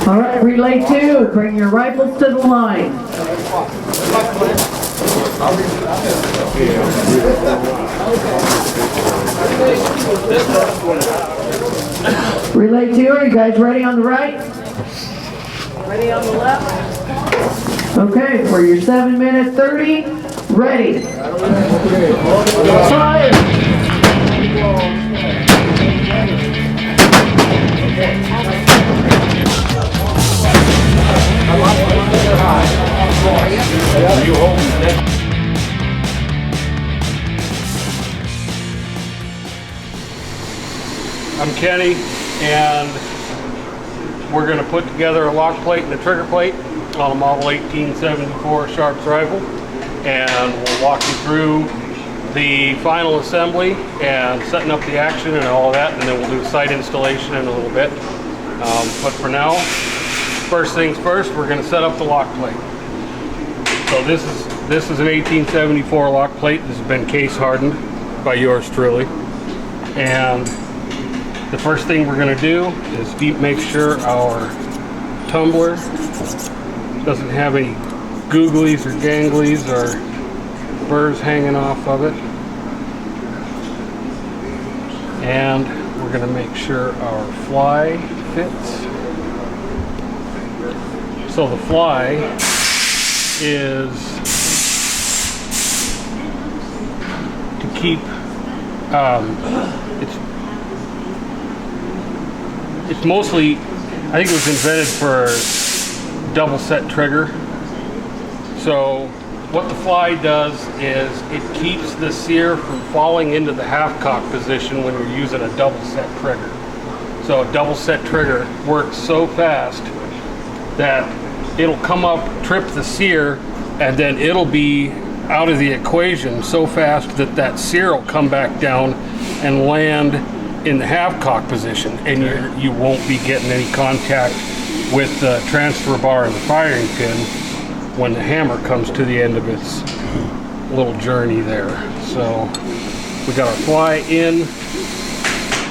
All right, relay 2, bring your rifles to the line. Relay 2, are you guys ready on the right? Ready on the left? Okay, for your 7-minute 30, ready. Fire! I'm Kenny, and we're going to put together a lock plate and a trigger plate on a model 1874 Sharps rifle, and we'll walk you through the final assembly and setting up the action and all of that, and then we'll do site installation in a little bit. But for now, first things first, we're going to set up the lock plate. So this is an 1874 lock plate. This has been case hardened by yours truly, and the first thing we're going to do is make sure our tumbler doesn't have any googlies or ganglies or burrs hanging off of it. And we're going to make sure our fly fits. So the fly is to keep it's mostly, I think it was invented for double set trigger. So what the fly does is it keeps the sear from falling into the half cock position when you're using a double set trigger. So a double set trigger works so fast that it'll come up, trip the sear, and then it'll be out of the equation so fast that that sear will come back down and land in the half cock position, and you won't be getting any contact with the transfer bar and the firing pin when the hammer comes to the end of its little journey there. So we got our fly in,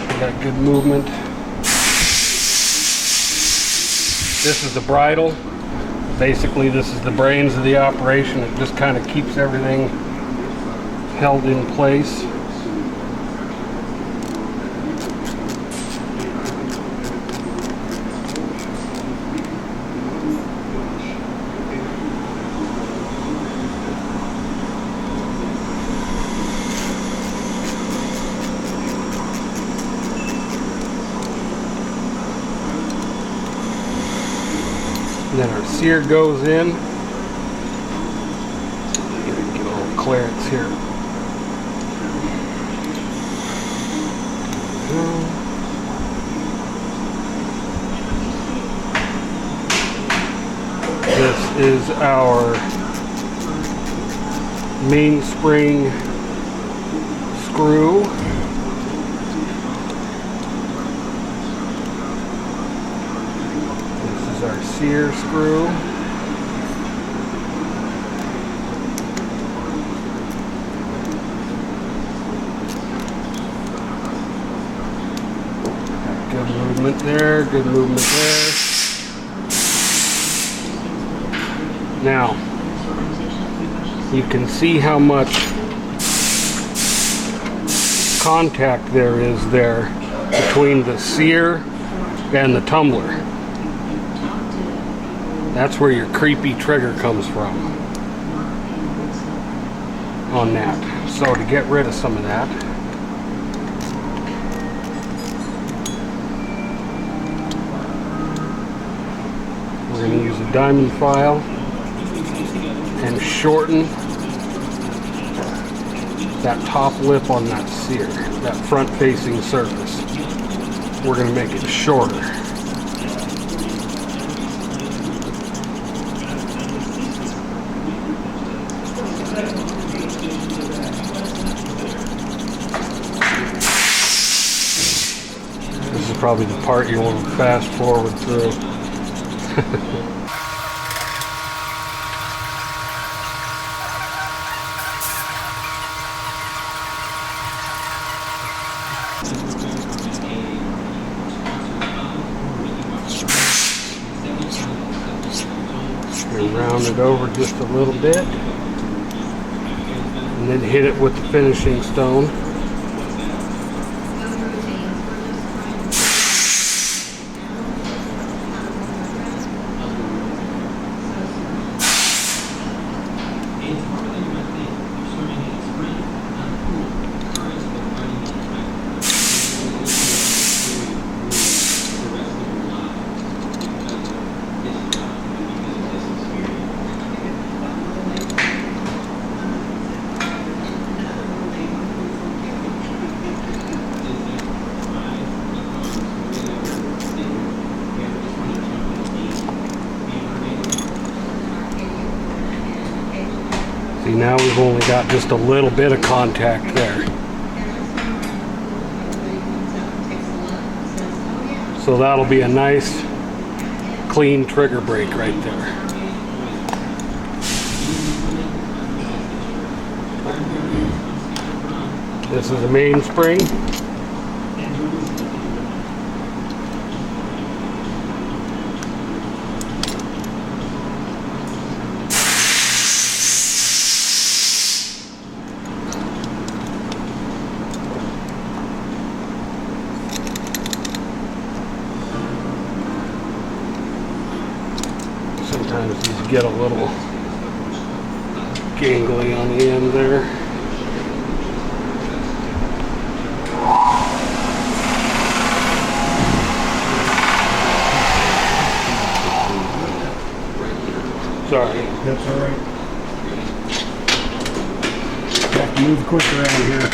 we got good movement. This is the bridle. Basically this is the brains of the operation. It just kind of keeps everything held in place. And then our sear goes in. Get a little clearance here. This is our mainspring screw. Our sear screw. Good movement there, good movement there. Now, you can see how much contact there is there between the sear and the tumbler. That's where your creepy trigger comes from on that. So to get rid of some of that, we're going to use a diamond file and shorten that top lip on that sear, that front facing surface. We're going to make it shorter. This is probably the part you want to fast forward through. and round it over just a little bit, and then hit it with the finishing stone. See, now we've only got just a little bit of contact there. So that'll be a nice clean trigger break right there. This is the main spring. Sometimes these get a little gangly on the end there. Sorry. That's all right. Have to move quick around here.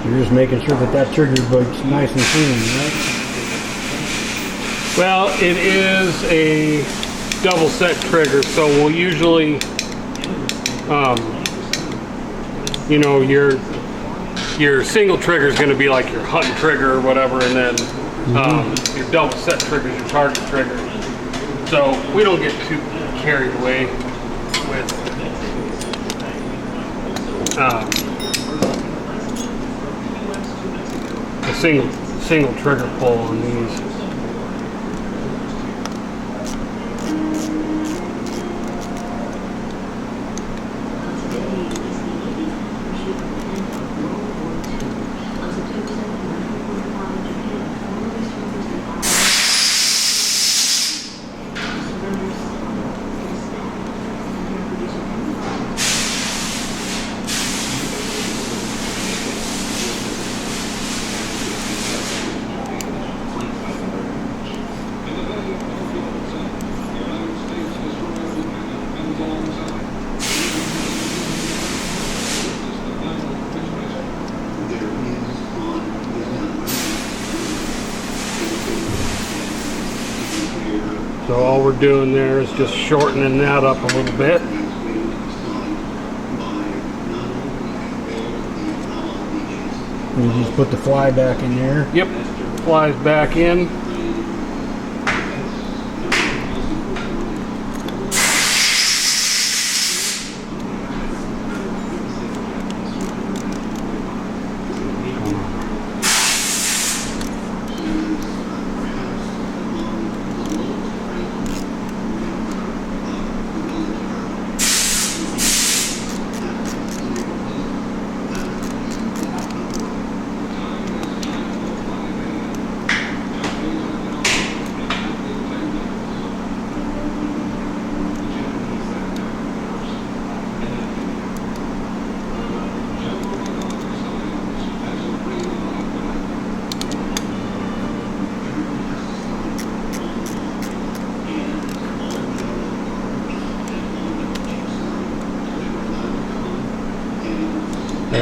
You're just making sure that that trigger boat's nice and clean, right? Well, it is a double set trigger, so we'll usually, you know, your single trigger is going to be like your hunting trigger or whatever, and then your double set trigger is your target trigger. So we don't get too carried away with the single trigger pull on these. So all we're doing there is just shortening that up a little bit. You just put the fly back in there. Yep, flies back in.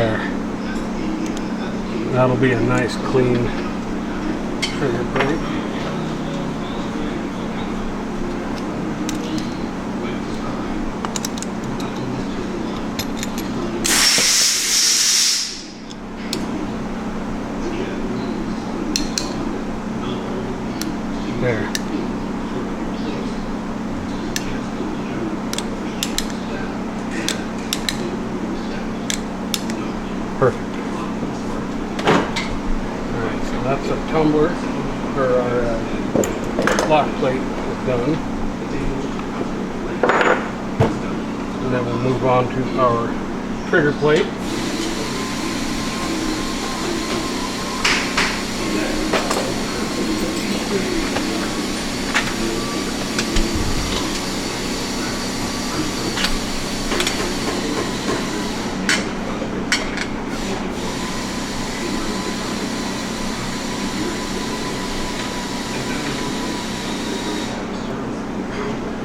There. That'll be a nice clean trigger plate. There. Perfect. Alright, so that's our tumbler, or our lock plate is done. And then we'll move on to our trigger plate.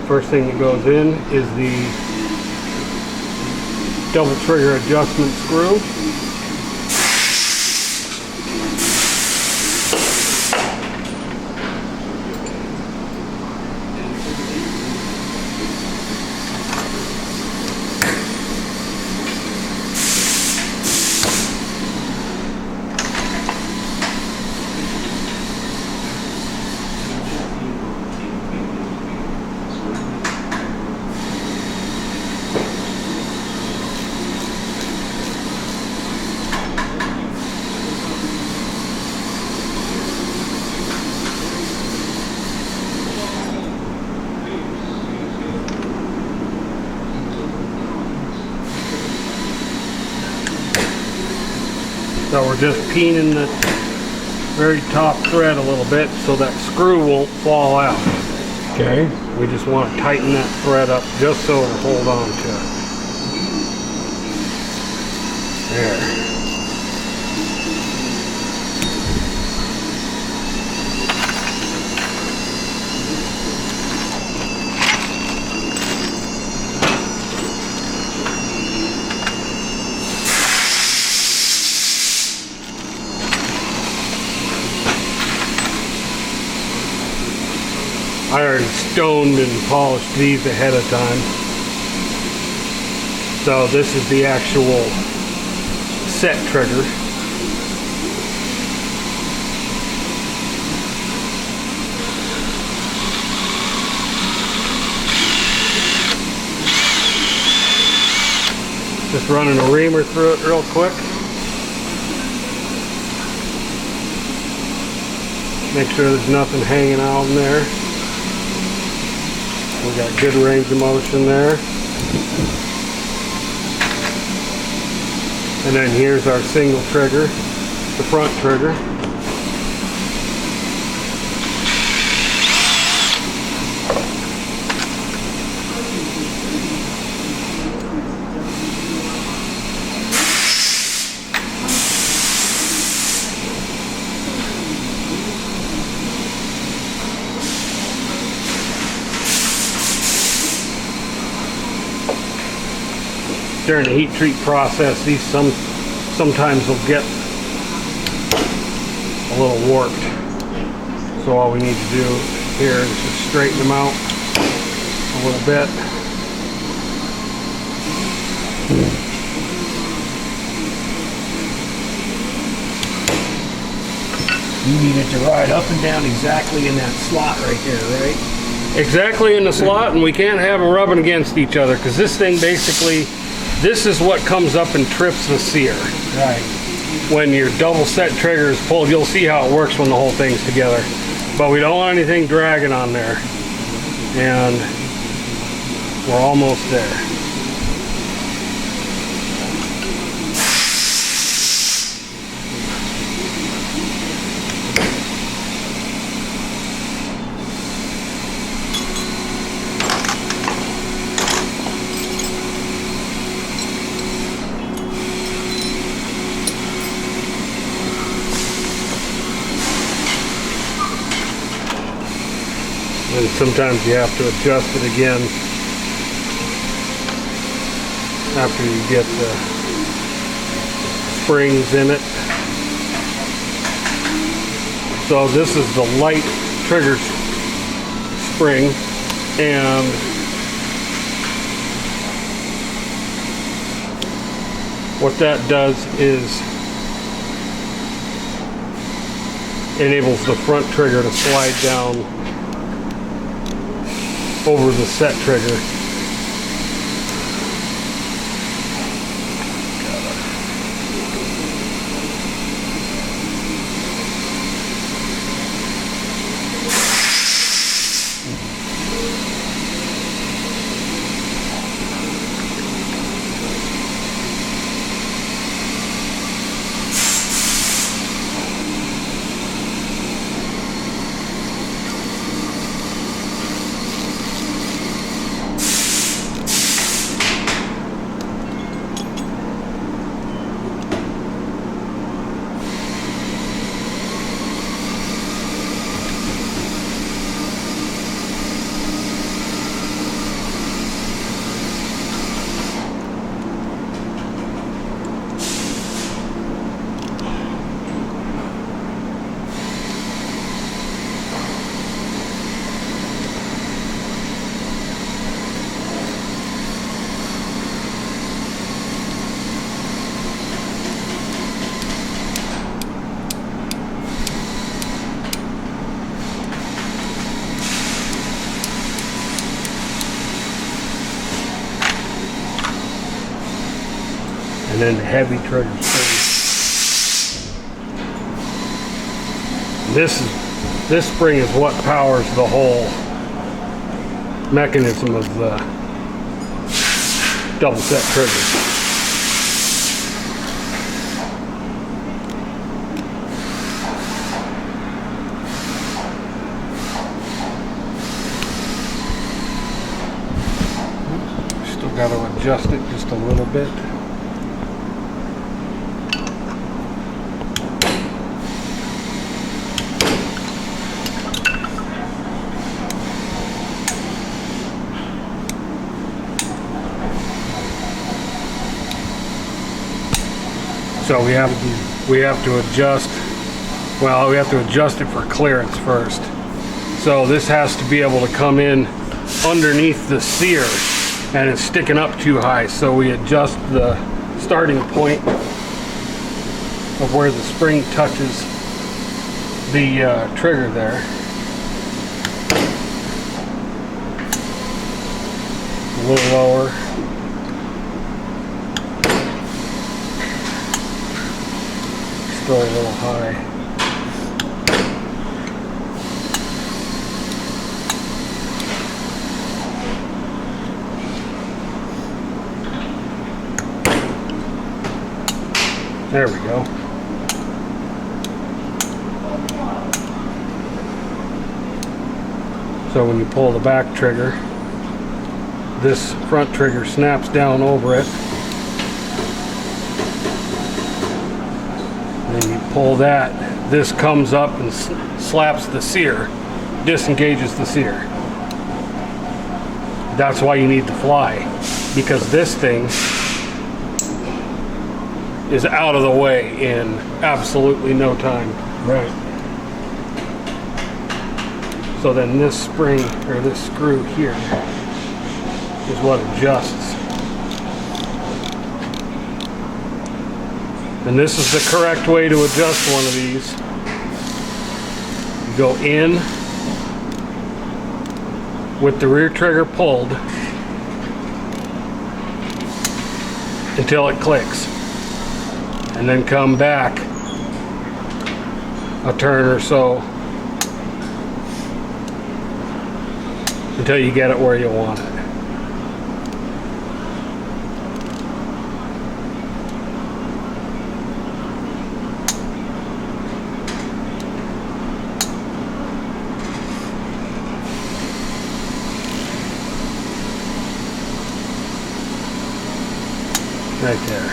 First thing that goes in is the double trigger adjustment screw. So we're just peening the very top thread a little bit so that screw won't fall out. Okay. We just want to tighten that thread up just so it'll hold on to it. There. I already stoned and polished these ahead of time. So this is the actual set trigger. Just running a reamer through it real quick. Make sure there's nothing hanging out in there. We got good range of motion there. And then here's our single trigger, the front trigger. During the heat treat process, these sometimes will get a little warped. So all we need to do here is just straighten them out a little bit. You need it to ride up and down exactly in that slot right there, right? Exactly in the slot, and we can't have them rubbing against each other because this thing basically, this is what comes up and trips the sear. Right. When your double set trigger is pulled, you'll see how it works when the whole thing's together. But we don't want anything dragging on there. And we're almost there. And sometimes you have to adjust it again after you get springs in it. So this is the light trigger spring, and what that does is enables the front trigger to slide down over the set trigger. And then the heavy trigger spring. This spring is what powers the whole mechanism of the double set trigger. Still got to adjust it just a little bit. So we have to adjust, well, we have to adjust it for clearance first. So this has to be able to come in underneath the sear, and it's sticking up too high. So we adjust the starting point of where the spring touches the trigger there. A little lower. Still a little high. There we go. So when you pull the back trigger, this front trigger snaps down over it. Then you pull that, this comes up and slaps the sear, disengages the sear. That's why you need the fly, because this thing is out of the way in absolutely no time. Right. So then this spring, or this screw here, is what adjusts. And this is the correct way to adjust one of these. You go in with the rear trigger pulled until it clicks, and then come back a turn or so until you get it where you want it. Right there.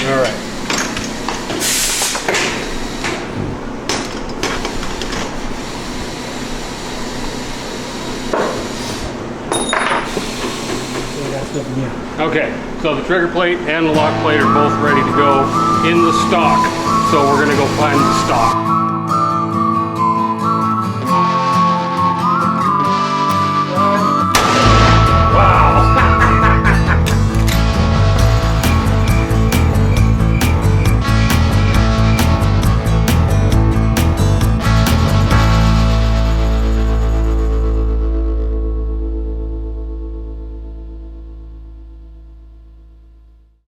All right. Okay, So the trigger plate and the lock plate are both ready to go in the stock. So we're gonna go find the stock.